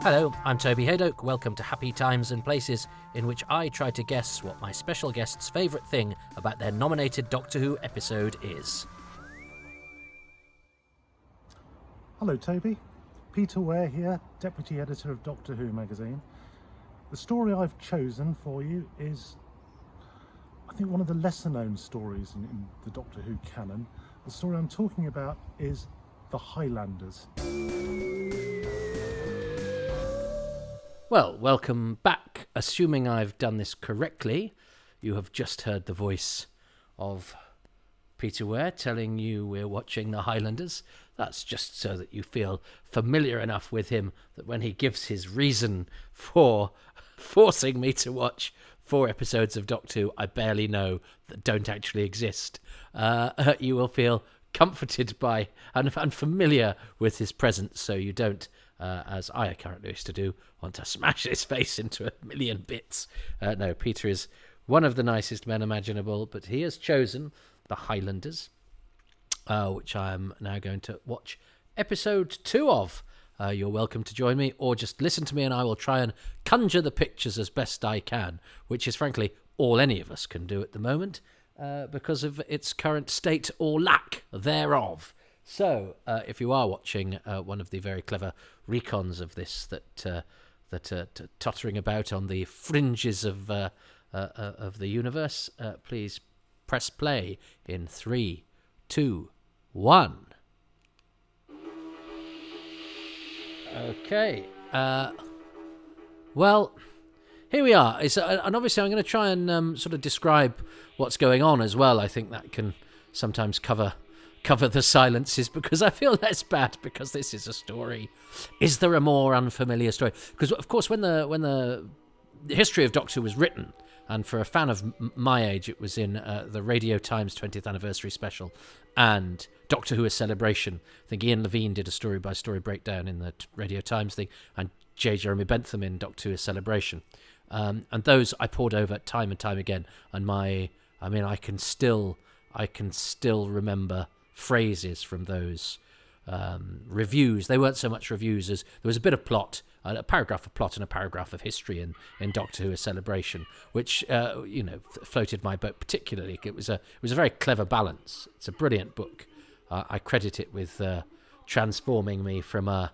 Hello, I'm Toby Hadoke. Welcome to Happy Times and Places, in which I try to guess what my special guest's favourite thing about their nominated Doctor Who episode is. Hello Toby, Peter Ware here, Deputy Editor of Doctor Who magazine. The story I've chosen for you is, I think, one of the lesser known stories in the Doctor Who canon. The story I'm talking about is the Highlanders. Well, welcome back. Assuming I've done this correctly, you have just heard the voice of Peter Ware telling you we're watching the Highlanders. That's just so that you feel familiar enough with him that when he gives his reason for forcing me to watch 4 episodes of Doctor Who I barely know that don't actually exist, you will feel comforted by and familiar with his presence, so you don't, as I currently used to do, want to smash his face into a million bits. No, Peter is one of the nicest men imaginable, but he has chosen the Highlanders, which I am now going to watch episode 2 of. You're welcome to join me, or just listen to me and I will try and conjure the pictures as best I can, which is frankly all any of us can do at the moment, because of its current state or lack thereof. So, if you are watching one of the very clever recons of this that tottering about on the fringes of the universe, please press play in 3, 2, 1. Okay. Well, here we are. And obviously I'm going to try and sort of describe what's going on as well. I think that can sometimes cover the silences, because I feel less bad because this is a story. Is there a more unfamiliar story? Because, of course, when the history of Doctor Who was written, and for a fan of my age, it was in the Radio Times 20th anniversary special and Doctor Who: A Celebration. I think Ian Levine did a story-by-story breakdown in the Radio Times thing, and J. Jeremy Bentham in Doctor Who: A Celebration. And those I poured over time and time again. And I can still remember phrases from those reviews. They weren't so much reviews as there was a bit of plot, a paragraph of plot and a paragraph of history in Doctor Who: A Celebration, which floated my boat particularly. It was a very clever balance. It's a brilliant book. I credit it with transforming me from a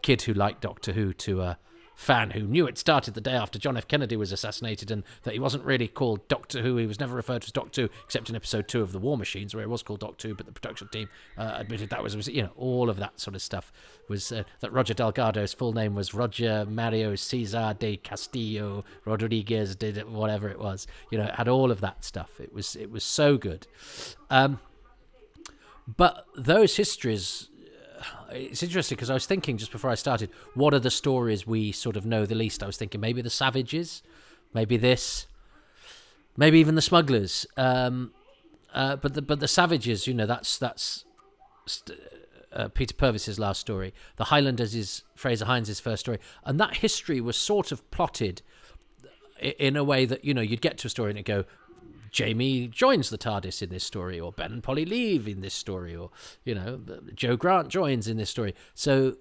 kid who liked Doctor Who to a fan who knew it started the day after John F. Kennedy was assassinated, and that he wasn't really called Doctor Who. He was never referred to as Doctor Who except in episode 2 of The War Machines, where it was called Doctor Who, but the production team admitted that was all of that sort of stuff was that Roger Delgado's full name was Roger Mario Cesar de Castillo Rodriguez, did whatever it was. It had all of that stuff. It was so good. But those histories, it's interesting because I was thinking just before I started, what are the stories we sort of know the least? I was thinking maybe the Savages, maybe this, maybe even the Smugglers. But the Savages, that's Peter Purvis's last story. The Highlanders is Fraser Hines' first story, and that history was sort of plotted in a way that you'd get to a story and it'd go, Jamie joins the TARDIS in this story, or Ben and Polly leave in this story, or, Joe Grant joins in this story. So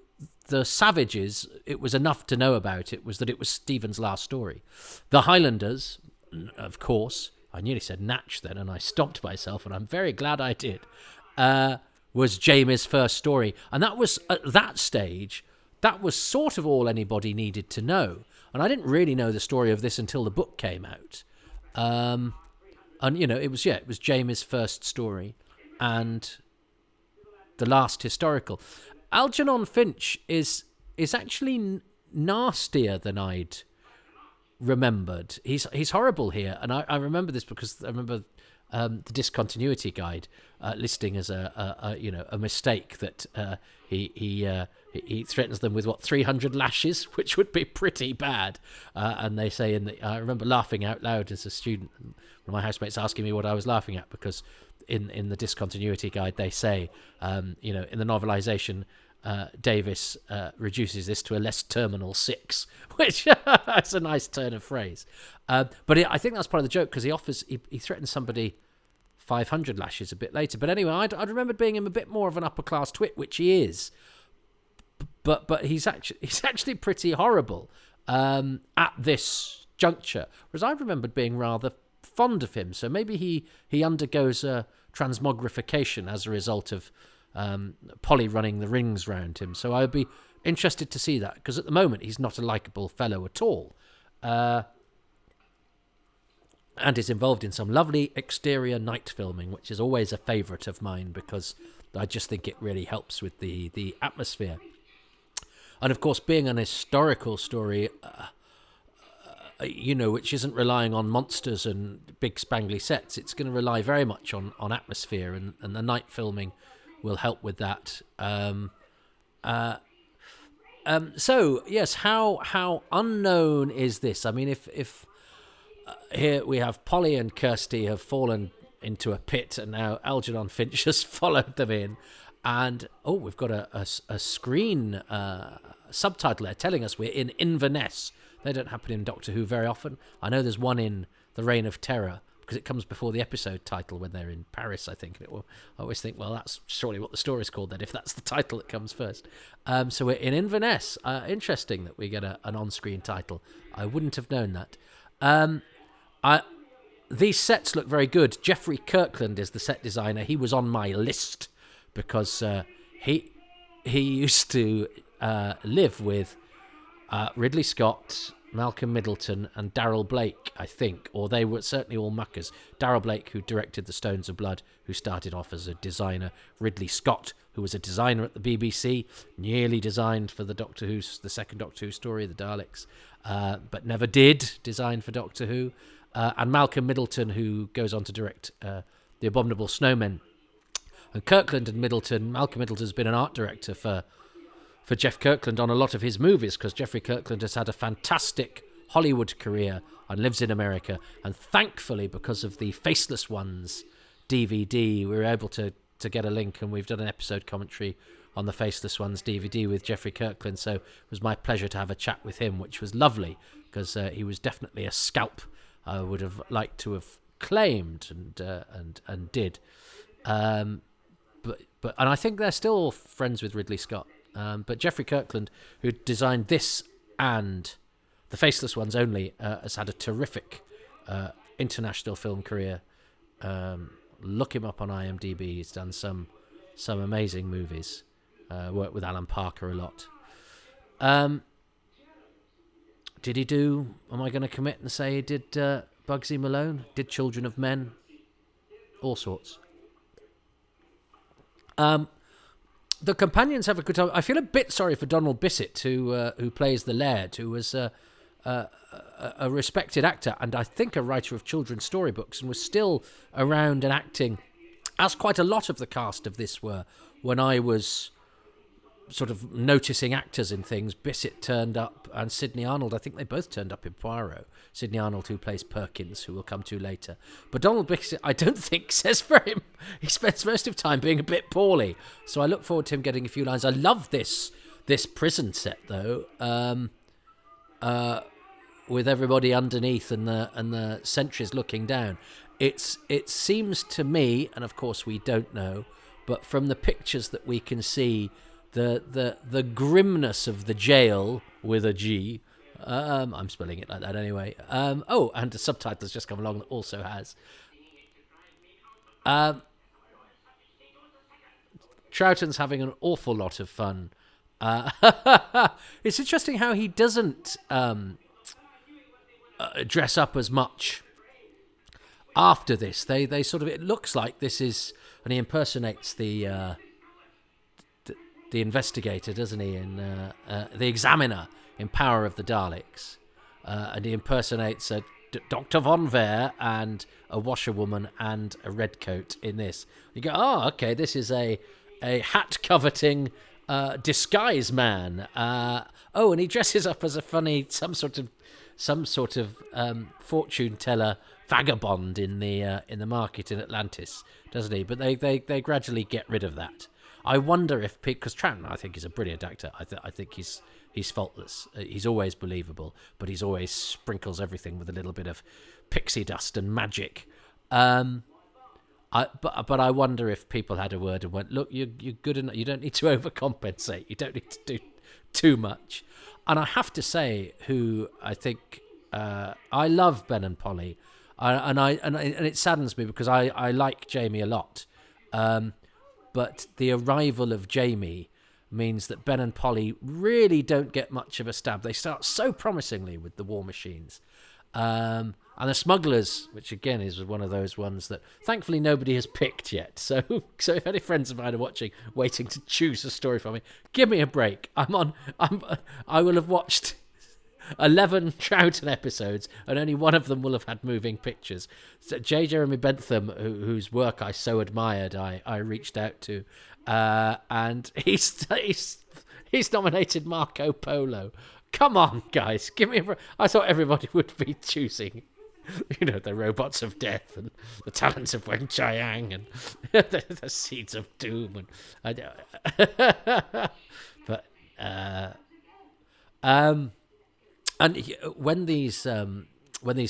the Savages, it was enough to know about it, was that it was Stephen's last story. The Highlanders, of course, I nearly said Natch then, and I stopped myself, and I'm very glad I did, was Jamie's first story. And that was, at that stage, that was sort of all anybody needed to know. And I didn't really know the story of this until the book came out. And, it was Jamie's first story and the last historical. Algernon Finch is actually nastier than I'd remembered. He's horrible here. And I remember this because I remember the discontinuity guide listing as a mistake that he threatens them with 300 lashes, which would be pretty bad. And they say I remember laughing out loud as a student. One of my housemates asking me what I was laughing at, because in the discontinuity guide they say, in the novelisation, Davis reduces this to a less terminal 6, which that's a nice turn of phrase. But I think that's part of the joke, because he threatens somebody 500 lashes a bit later. But anyway, I'd remembered being him a bit more of an upper class twit, which he is. but he's actually pretty horrible at this juncture. Whereas I remembered being rather fond of him. So maybe he undergoes a transmogrification as a result of Polly running the rings round him. So I'd be interested to see that, because at the moment he's not a likeable fellow at all. And is involved in some lovely exterior night filming, which is always a favourite of mine, because I just think it really helps with the atmosphere. And of course, being an historical story, which isn't relying on monsters and big spangly sets, it's going to rely very much on atmosphere, and the night filming will help with that. So yes, how unknown is this? I mean, if here we have Polly and Kirsty have fallen into a pit, and now Algernon Finch has followed them in, and we've got a screen subtitle there telling us we're in Inverness. They don't happen in Doctor Who very often. I know there's one in The Reign of Terror, because it comes before the episode title when they're in Paris, I think. I always think, well, that's surely what the story's called then, if that's the title that comes first. So we're in Inverness. Interesting that we get an on-screen title. I wouldn't have known that. These sets look very good. Jeffrey Kirkland is the set designer. He was on my list because he used to live with Ridley Scott, Malcolm Middleton and Darrell Blake, I think, or they were certainly all muckers. Darrell Blake, who directed The Stones of Blood, who started off as a designer. Ridley Scott, who was a designer at the BBC, nearly designed for the second Doctor Who story, the Daleks, but never did design for Doctor Who. And Malcolm Middleton, who goes on to direct The Abominable Snowmen. And Kirkland and Middleton, Malcolm Middleton has been an art director for Jeff Kirkland on a lot of his movies, because Jeffrey Kirkland has had a fantastic Hollywood career and lives in America. And thankfully, because of the Faceless Ones DVD, we were able to get a link, and we've done an episode commentary on the Faceless Ones DVD with Jeffrey Kirkland. So it was my pleasure to have a chat with him, which was lovely, because he was definitely a scalp I would have liked to have claimed and did. But I think they're still friends with Ridley Scott. But Jeffrey Kirkland, who designed this and the Faceless Ones only, has had a terrific international film career. Look him up on IMDb. He's done some amazing movies. Worked with Alan Parker a lot. Did he do... Am I going to commit and say he did Bugsy Malone? Did Children of Men? All sorts. The companions have a good time. I feel a bit sorry for Donald Bissett, who plays the Laird, who was a respected actor and I think a writer of children's storybooks, and was still around and acting, as quite a lot of the cast of this were, when I was sort of noticing actors in things. Bissett turned up, and Sidney Arnold, I think they both turned up in Poirot. Sidney Arnold, who plays Perkins, who we'll come to later. But Donald Bissett, I don't think, says very... He spends most of time being a bit poorly. So I look forward to him getting a few lines. I love this prison set, though, with everybody underneath and the sentries looking down. It seems to me, and of course we don't know, but from the pictures that we can see, the grimness of the jail with a G. I'm spelling it like that anyway. And the subtitles just come along that also has. Troughton's having an awful lot of fun. It's interesting how he doesn't dress up as much after this. They sort of... It looks like this is... And he impersonates the investigator, doesn't he, in the examiner in Power of the Daleks, and he impersonates Dr. Von Ware and a washerwoman and a redcoat in this. You go, okay, this is a hat coveting disguise man. And he dresses up as a funny some sort of fortune teller vagabond in the market in Atlantis, doesn't he? But they gradually get rid of that. I wonder if, because Troughton, I think, is a brilliant actor. I think he's faultless. He's always believable, but he's always sprinkles everything with a little bit of pixie dust and magic. But I wonder if people had a word and went, look, you're good enough. You don't need to overcompensate. You don't need to too much. And I have to say, who I think I love Ben and Polly, and it saddens me because I like Jamie a lot, but the arrival of Jamie means that Ben and Polly really don't get much of a stab. They start so promisingly with the War Machines. And the Smugglers, which again is one of those ones that thankfully nobody has picked yet. So if any friends of mine are watching, waiting to choose a story for me, give me a break. I will have watched 11 Troughton episodes, and only one of them will have had moving pictures. So J. Jeremy Bentham, whose work I so admired, I reached out to, and he's nominated Marco Polo. Come on, guys, give me a... I thought everybody would be choosing, the Robots of Death and the Talents of Wen Chiang and the Seeds of Doom. And when these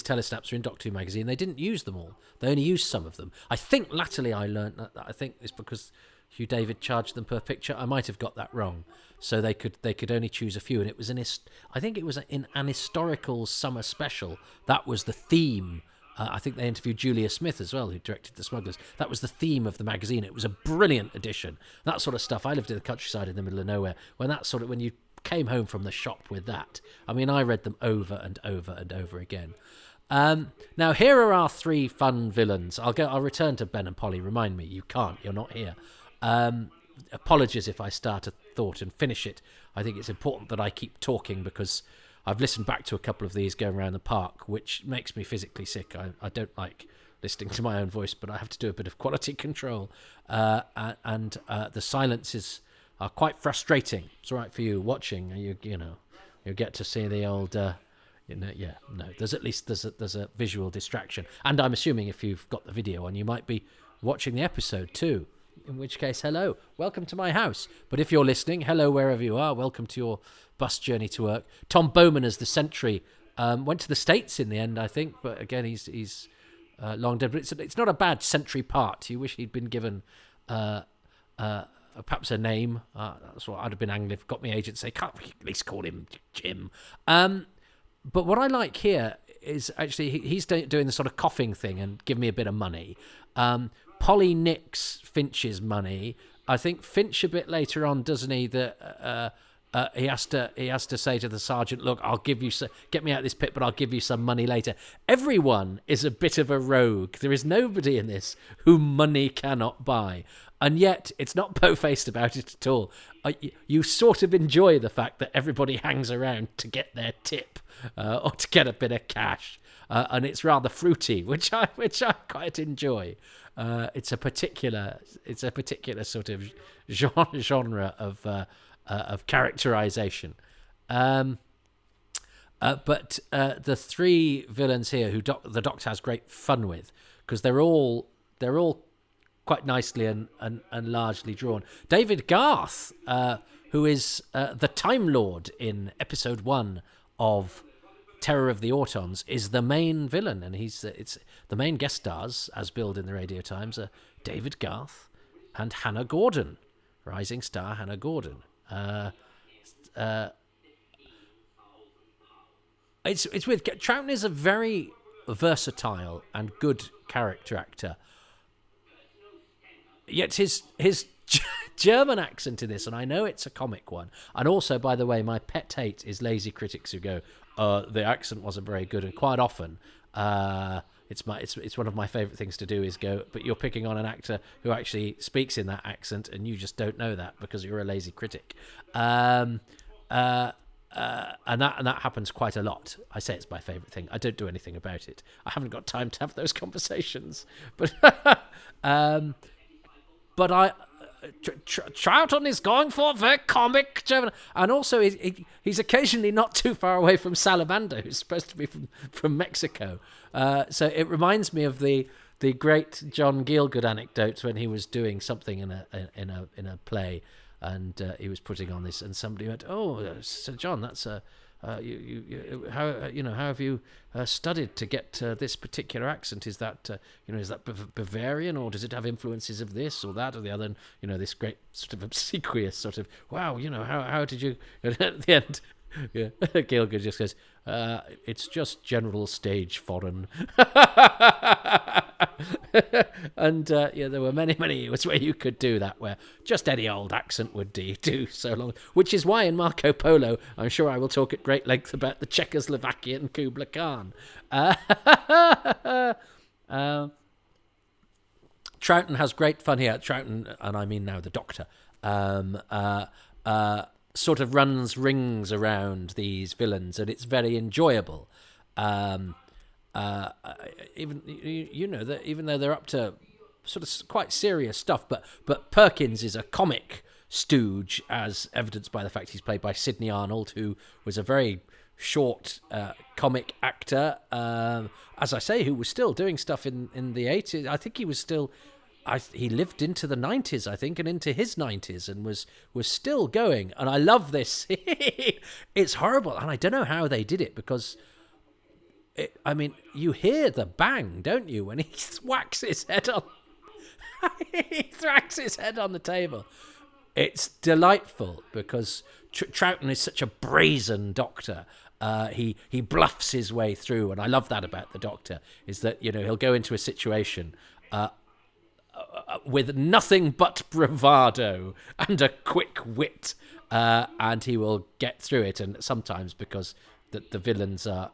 telesnaps are in Doctor Who magazine, they didn't use them all. They only used some of them. I think latterly I learnt that. I think it's because Hugh David charged them per picture. I might have got that wrong. So they could only choose a few, and it was I think it was in an historical summer special. That was the theme. I think they interviewed Julia Smith as well, who directed The Smugglers. That was the theme of the magazine. It was a brilliant edition. That sort of stuff. I lived in the countryside in the middle of nowhere. When you came home from the shop with that, I mean, I read them over and over and over again. Now here are our three fun villains. I'll return to Ben and Polly. Remind me, you can't. You're not here. Apologies if I start a thought and finish it. I think it's important that I keep talking because I've listened back to a couple of these going around the park, which makes me physically sick. I don't like listening to my own voice, but I have to do a bit of quality control. And the silences are quite frustrating. It's all right for you watching. You get to see the old... there's at least there's a visual distraction. And I'm assuming if you've got the video on, you might be watching the episode too. In which case, hello, welcome to my house. But if you're listening, hello wherever you are, welcome to your bus journey to work. Tom Bowman as the sentry went to the States in the end, I think, but again, he's long dead. But it's not a bad sentry part. You wish he'd been given perhaps a name. That's what I'd have been angry if got me agent say, can't we at least call him Jim? But what I like here is actually he's doing the sort of coughing thing and give me a bit of money. Polly nicks Finch's money. I think Finch a bit later on, doesn't he? That he has to say to the sergeant, "Look, I'll give you get me out of this pit, but I'll give you some money later." Everyone is a bit of a rogue. There is nobody in this whom money cannot buy, and yet it's not po-faced about it at all. You sort of enjoy the fact that everybody hangs around to get their tip or to get a bit of cash, and it's rather fruity, which I quite enjoy. It's a particular sort of genre of characterization. But the three villains here who the Doctor has great fun with, because they're all quite nicely and largely drawn. David Garth, who is the Time Lord in episode 1 of Terror of the Autons, is the main villain, and it's the main guest stars, as billed in the Radio Times, are David Garth and Hannah Gordon, rising star Hannah Gordon. It's weird. Troughton is a very versatile and good character actor. Yet his German accent in this, and I know it's a comic one. And also, by the way, my pet hate is lazy critics who go, the accent wasn't very good, and quite often it's one of my favourite things to do is go, but you're picking on an actor who actually speaks in that accent, and you just don't know that because you're a lazy critic. And that happens quite a lot. I say it's my favourite thing. I don't do anything about it. I haven't got time to have those conversations. But Troughton is going for the comic German, and also he's occasionally not too far away from Salamander, who's supposed to be from Mexico. So it reminds me of the great John Gielgud anecdote when he was doing something in a play, and he was putting on this, and somebody went, "Oh, Sir John, that's a how have you studied to get this particular accent? Is that is that Bavarian, or does it have influences of this or that or the other? And, this great sort of obsequious sort of, wow, how did you? And at the end, yeah, Gilger just goes, it's just general stage foreign. And there were many years where you could do that, where just any old accent would do so long. Which is why in Marco Polo, I'm sure I will talk at great length about the Czechoslovakian Kubla Khan. Troughton has great fun here. Troughton, and I mean now the Doctor, sort of runs rings around these villains, and it's very enjoyable. Even though they're up to sort of quite serious stuff, but Perkins is a comic stooge, as evidenced by the fact he's played by Sidney Arnold, who was a very short comic actor, as I say, who was still doing stuff in the 80s. I think he was still... he lived into the 90s, I think, and into his 90s, and was still going. And I love this. It's horrible, and I don't know how they did it, because... you hear the bang, don't you, when he whacks his head on... he thracks his head on the table. It's delightful, because Troughton is such a brazen Doctor. He bluffs his way through, and I love that about the Doctor, is that, he'll go into a situation... with nothing but bravado and a quick wit, and he will get through it. And sometimes because the villains are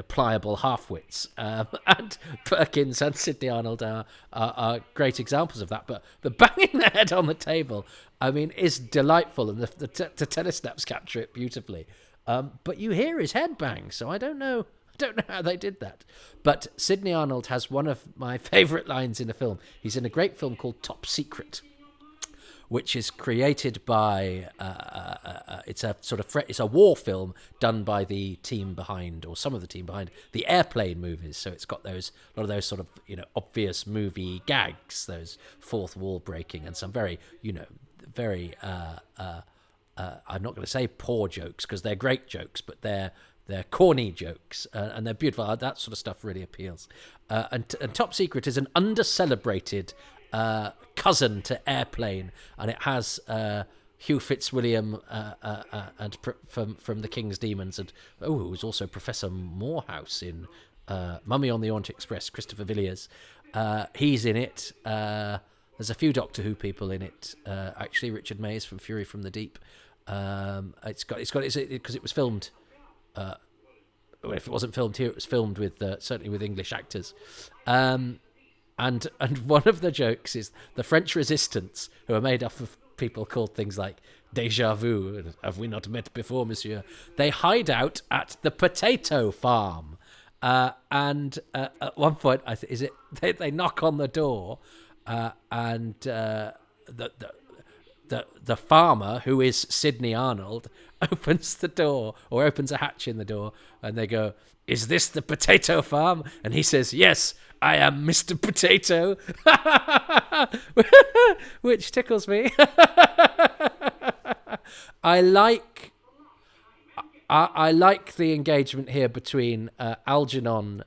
pliable half-wits, and Perkins and Sidney Arnold are great examples of that. But the banging the head on the table, is delightful, and the telesnaps capture it beautifully. But you hear his head bang, so I don't know how they did that. But Sidney Arnold has one of my favourite lines in a film. He's in a great film called Top Secret, which is created by... it's a war film done by the team behind, or some of the team behind, the Airplane movies. So it's got a lot of those sort of, obvious movie gags, those fourth wall breaking, and some very, very... I'm not going to say poor jokes, because they're great jokes, but they're corny jokes, and they're beautiful. That sort of stuff really appeals. And Top Secret is an under-celebrated cousin to Airplane, and it has Hugh Fitzwilliam and from The King's Demons, and who's also Professor Morehouse in Mummy on the Orient Express, Christopher Villiers. He's in it. There's a few Doctor Who people in it. Actually, Richard Mays from Fury from the Deep. It's because it was filmed. If it wasn't filmed here, it was filmed with certainly with English actors. And one of the jokes is the French resistance, who are made up of people called things like déjà vu, have we not met before, monsieur? They hide out at the potato farm. And at one point, they knock on the door, and the farmer, who is Sidney Arnold, opens the door, or opens a hatch in the door, and they go, "Is this the potato farm?" And he says, "Yes, I am Mr. Potato," which tickles me. I like the engagement here between Algernon,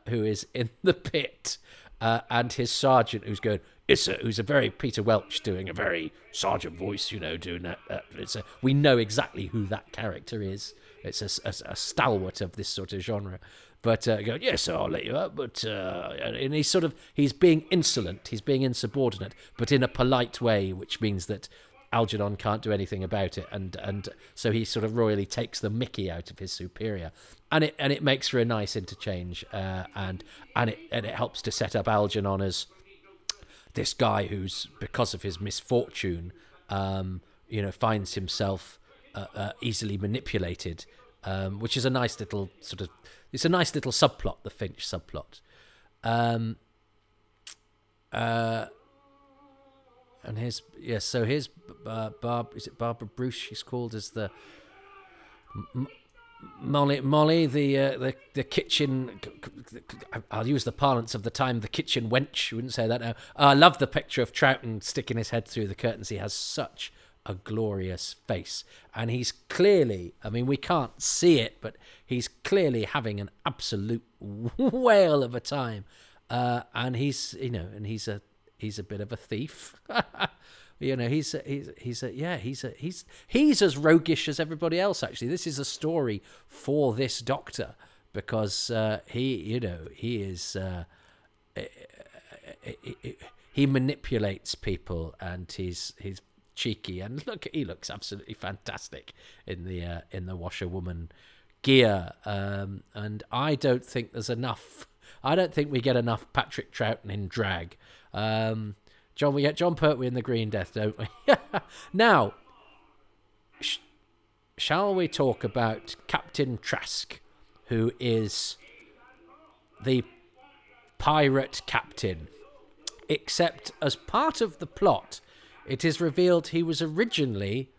who is in the pit, and his sergeant, who's going, who's a very Peter Welch doing a very sergeant voice, doing that. We know exactly who that character is. It's a stalwart of this sort of genre. But going, "Yes, I'll let you up." But and he's being insolent, he's being insubordinate, but in a polite way, which means that Algernon can't do anything about it, and so he sort of royally takes the mickey out of his superior, and it makes for a nice interchange, and it helps to set up Algernon as this guy who's, because of his misfortune, finds himself easily manipulated, which is a nice little subplot, the Finch subplot. And here's is it Barbara Bruce? She's called as the Molly, the kitchen. I'll use the parlance of the time, the kitchen wench. You wouldn't say that now. I love the picture of Troughton sticking his head through the curtains. He has such a glorious face. And he's clearly, I mean, we can't see it, but he's clearly having an absolute whale of a time. And he's a bit of a thief. He's as roguish as everybody else. Actually, this is a story for this Doctor, because he manipulates people, and he's cheeky, and he looks absolutely fantastic in the washerwoman gear. And I don't think there's enough. I don't think we get enough Patrick Troughton in drag. John, we get John Pertwee in the Green Death, don't we? Now, shall we talk about Captain Trask, who is the pirate captain? Except as part of the plot, it is revealed he was originally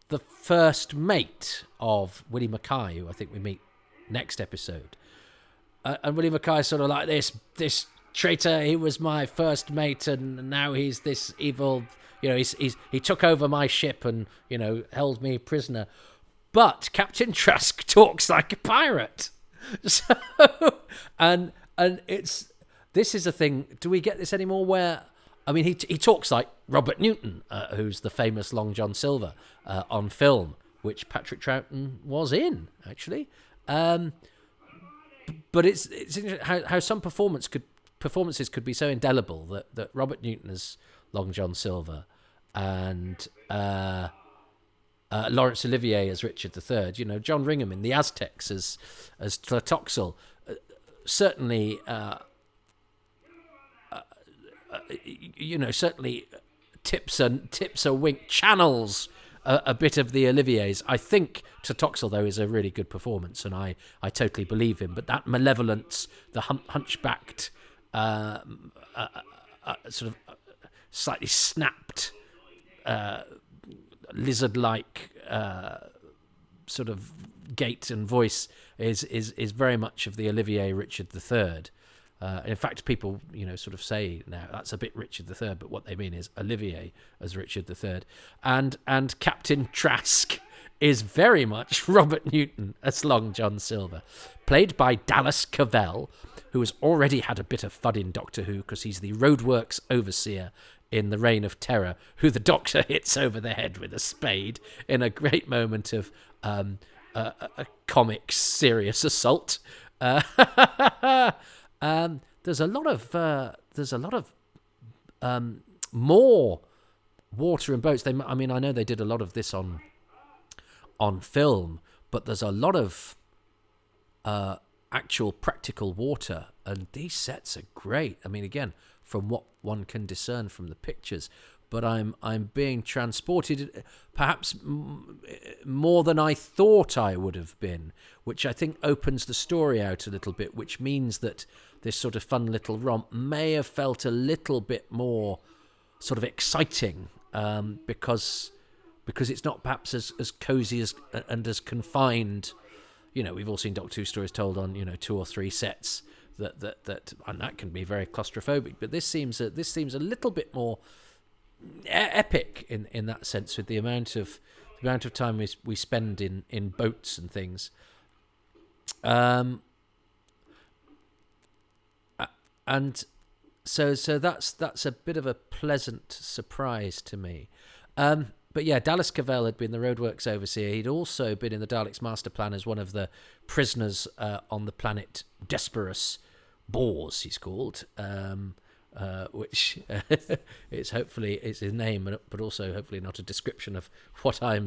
the first mate of Willie Mackay, who I think we meet next episode. And Willie Mackay is sort of like this traitor. He was my first mate, and now he's this evil. He took over my ship and held me prisoner. But Captain Trask talks like a pirate. So and this is a thing. Do we get this anymore? Where he talks like Robert Newton, who's the famous Long John Silver on film, which Patrick Troughton was in actually. But it's interesting how some performances could be so indelible that Robert Newton as Long John Silver and Laurence Olivier as Richard III, John Ringham in The Aztecs as Tlatoxel, certainly tips a wink, channels a bit of the Olivier's. I think Tlatoxel, though, is a really good performance, and I totally believe him. But that malevolence, the hunchbacked, sort of slightly snapped, lizard-like sort of gait and voice is very much of the Olivier Richard III. In fact, people, sort of say now that's a bit Richard III, but what they mean is Olivier as Richard III. And Captain Trask is very much Robert Newton as Long John Silver, played by Dallas Cavell, who has already had a bit of fun in Doctor Who because he's the roadworks overseer in The Reign of Terror, who the Doctor hits over the head with a spade in a great moment of a comic serious assault. There's a lot of more water and boats. I know they did a lot of this on film, but there's a lot of actual practical water, and these sets are great. I mean, again, from what one can discern from the pictures, but I'm being transported perhaps more than I thought I would have been, which I think opens the story out a little bit, which means that this sort of fun little romp may have felt a little bit more sort of exciting, because it's not perhaps as cozy and as confined. We've all seen Doctor Who stories told on 2 or 3 sets that and that can be very claustrophobic. But this seems a little bit more epic in that sense, with the amount of time we spend in boats and things. And so that's a bit of a pleasant surprise to me. But yeah, Dallas Cavell had been the roadworks overseer. He'd also been in the Daleks' master plan as one of the prisoners on the planet Desperus Bores, he's called, which it's his name, but also hopefully not a description of what I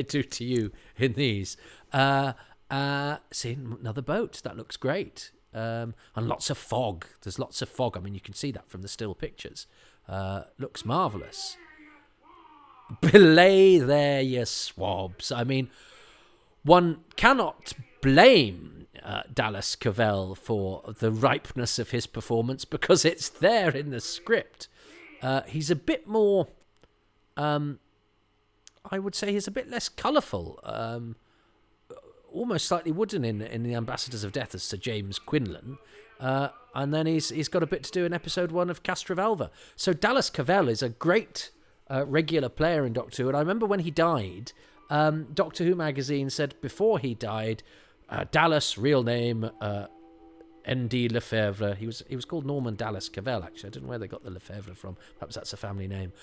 do to you in these. Seeing another boat, that looks great. And lots of fog. There's lots of fog. I mean, you can see that from the still pictures. Looks marvellous. Belay there, you swabs. I mean, one cannot blame Dallas Cavell for the ripeness of his performance because it's there in the script. He's a bit more, I would say he's a bit less colourful, almost slightly wooden in The Ambassadors of Death as Sir James Quinlan. And then he's got a bit to do in episode 1 of Castrovalva. So Dallas Cavell is a great regular player in Doctor Who. And I remember when he died, Doctor Who magazine said before he died, Dallas, real name, N.D. Lefebvre. He was called Norman Dallas Cavell, actually. I don't know where they got the Lefebvre from. Perhaps that's a family name.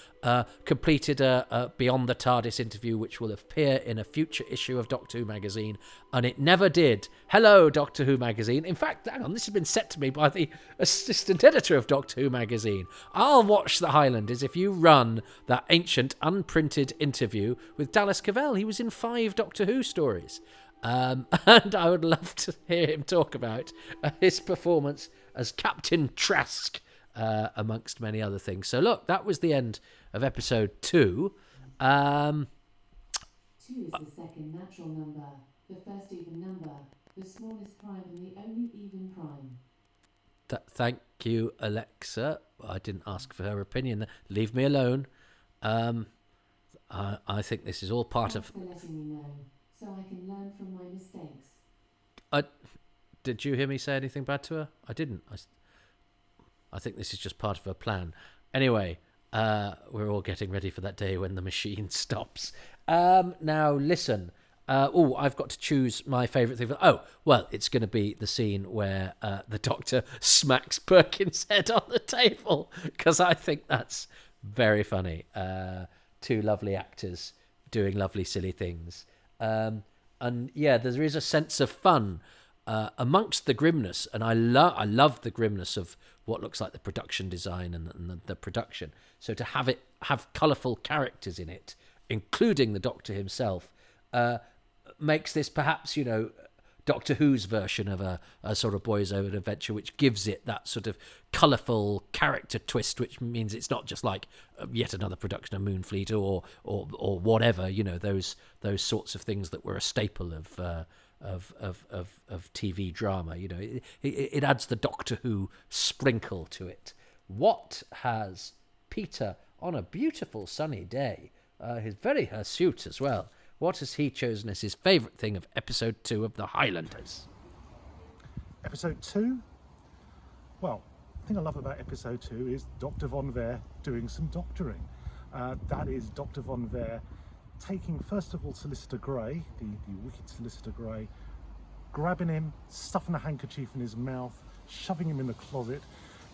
Completed a Beyond the TARDIS interview, which will appear in a future issue of Doctor Who magazine, and it never did. Hello, Doctor Who magazine. In fact, hang on, this has been said to me by the assistant editor of Doctor Who magazine. I'll watch the Highlanders if you run that ancient, unprinted interview with Dallas Cavell. He was in 5 Doctor Who stories. And I would love to hear him talk about his performance as Captain Trask, amongst many other things. So look, that was the end of episode 2. 2 is the second natural number, the first even number, the smallest prime and the only even prime. Thank you, Alexa. I didn't ask for her opinion. Leave me alone. I think this is all part Thanks of... for letting me know, so I can learn from my mistakes. Did you hear me say anything bad to her? I didn't. I think this is just part of her plan. Anyway, we're all getting ready for that day when the machine stops. Now, listen. I've got to choose my favourite thing. Well, it's going to be the scene where the Doctor smacks Perkins' head on the table, because I think that's very funny. 2 lovely actors doing lovely, silly things. And yeah, there is a sense of fun amongst the grimness, and I love the grimness of what looks like the production design and the production. So to have colourful characters in it, including the Doctor himself, makes this perhaps, Doctor Who's version of a sort of boys over adventure, which gives it that sort of colourful character twist, which means it's not just like yet another production of Moonfleet or whatever, those sorts of things that were a staple of TV drama. It adds the Doctor Who sprinkle to it. What has Peter, on a beautiful sunny day, he's very hirsute as well, what has he chosen as his favourite thing of episode 2 of the Highlanders? Episode 2? Well, the thing I love about episode 2 is Dr. Von Ware doing some doctoring. That is Dr. Von Ware taking, first of all, Solicitor Grey, the wicked Solicitor Grey, grabbing him, stuffing a handkerchief in his mouth, shoving him in the closet,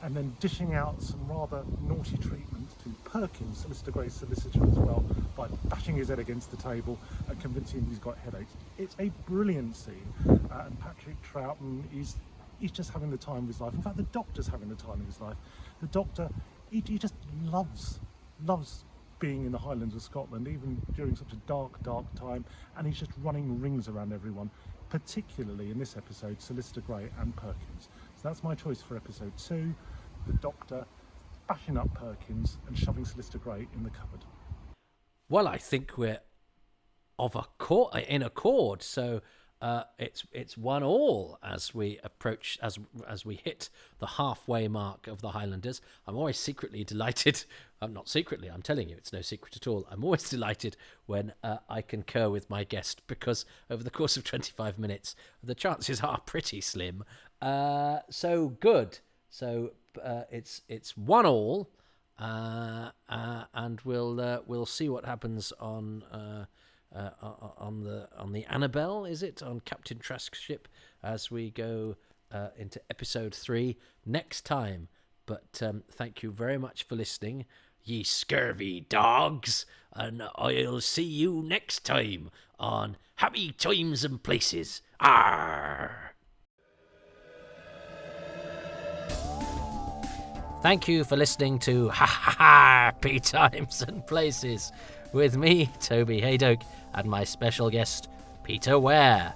and then dishing out some rather naughty treatment to Perkins, Solicitor Grey's solicitor as well, by bashing his head against the table and convincing him he's got headaches. It's a brilliant scene, and Patrick Troughton, he's just having the time of his life. In fact, the Doctor's having the time of his life. The Doctor, he just loves being in the Highlands of Scotland, even during such a dark time, and he's just running rings around everyone, particularly in this episode, Solicitor Grey and Perkins. So that's my choice for episode 2, the Doctor bashing up Perkins and shoving Solicitor Grey in the cupboard. Well, I think we're in accord. So it's 1-1 as we approach, as we hit the halfway mark of the Highlanders. I'm always secretly delighted. I'm not secretly, I'm telling you, it's no secret at all. I'm always delighted when I concur with my guest, because over the course of 25 minutes, the chances are pretty slim. So good. So it's 1-1, and we'll see what happens on the Annabelle, is it, on Captain Trask's ship, as we go into episode 3 next time. But thank you very much for listening, ye scurvy dogs, and I'll see you next time on Happy Times and Places. Arr! Thank you for listening to Happy Times and Places with me, Toby Hadoke, and my special guest, Peter Ware.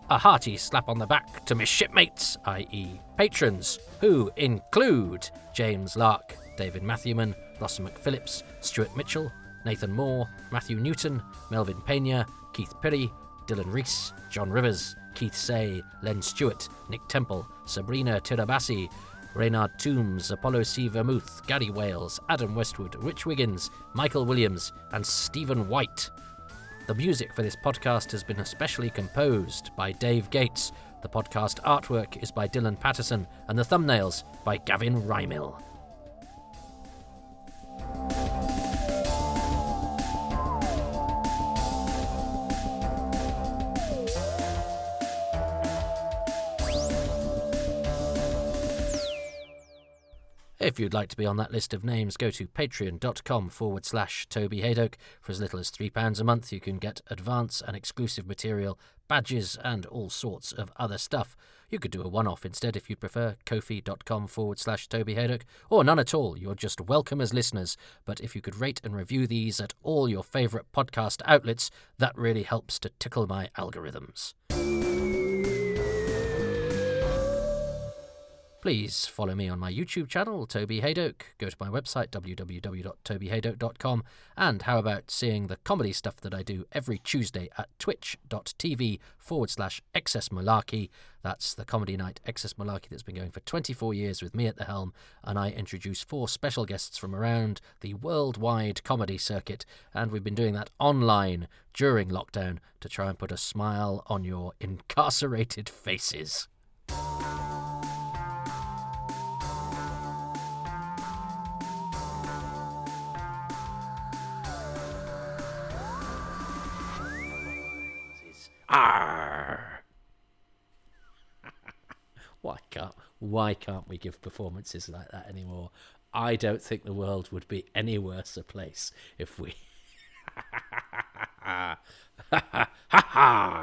A hearty slap on the back to my shipmates, i.e. patrons, who include James Lark, David Matthewman, Ross McPhillips, Stuart Mitchell, Nathan Moore, Matthew Newton, Melvin Pena, Keith Perry, Dylan Rees, John Rivers, Keith Say, Len Stewart, Nick Temple, Sabrina Tirabassi, Reynard Toombs, Apollo C. Vermouth, Gary Wales, Adam Westwood, Rich Wiggins, Michael Williams, and Stephen White. The music for this podcast has been especially composed by Dave Gates. The podcast artwork is by Dylan Patterson, and the thumbnails by Gavin Rymil. If you'd like to be on that list of names, go to patreon.com/Toby Hadoke. For as little as £3 a month, you can get advance and exclusive material, badges, and all sorts of other stuff. You could do a one-off instead if you'd prefer, kofi.com/Toby Hadoke, or none at all. You're just welcome as listeners. But if you could rate and review these at all your favourite podcast outlets, that really helps to tickle my algorithms. Please follow me on my YouTube channel, Toby Hadoke. Go to my website, www.tobyhadoke.com. And how about seeing the comedy stuff that I do every Tuesday at twitch.tv/Excess Malarkey. That's the comedy night Excess Malarkey that's been going for 24 years with me at the helm. And I introduce 4 special guests from around the worldwide comedy circuit. And we've been doing that online during lockdown to try and put a smile on your incarcerated faces. Arr! Why can't we give performances like that anymore? I don't think the world would be any worse a place if we... Ha ha ha!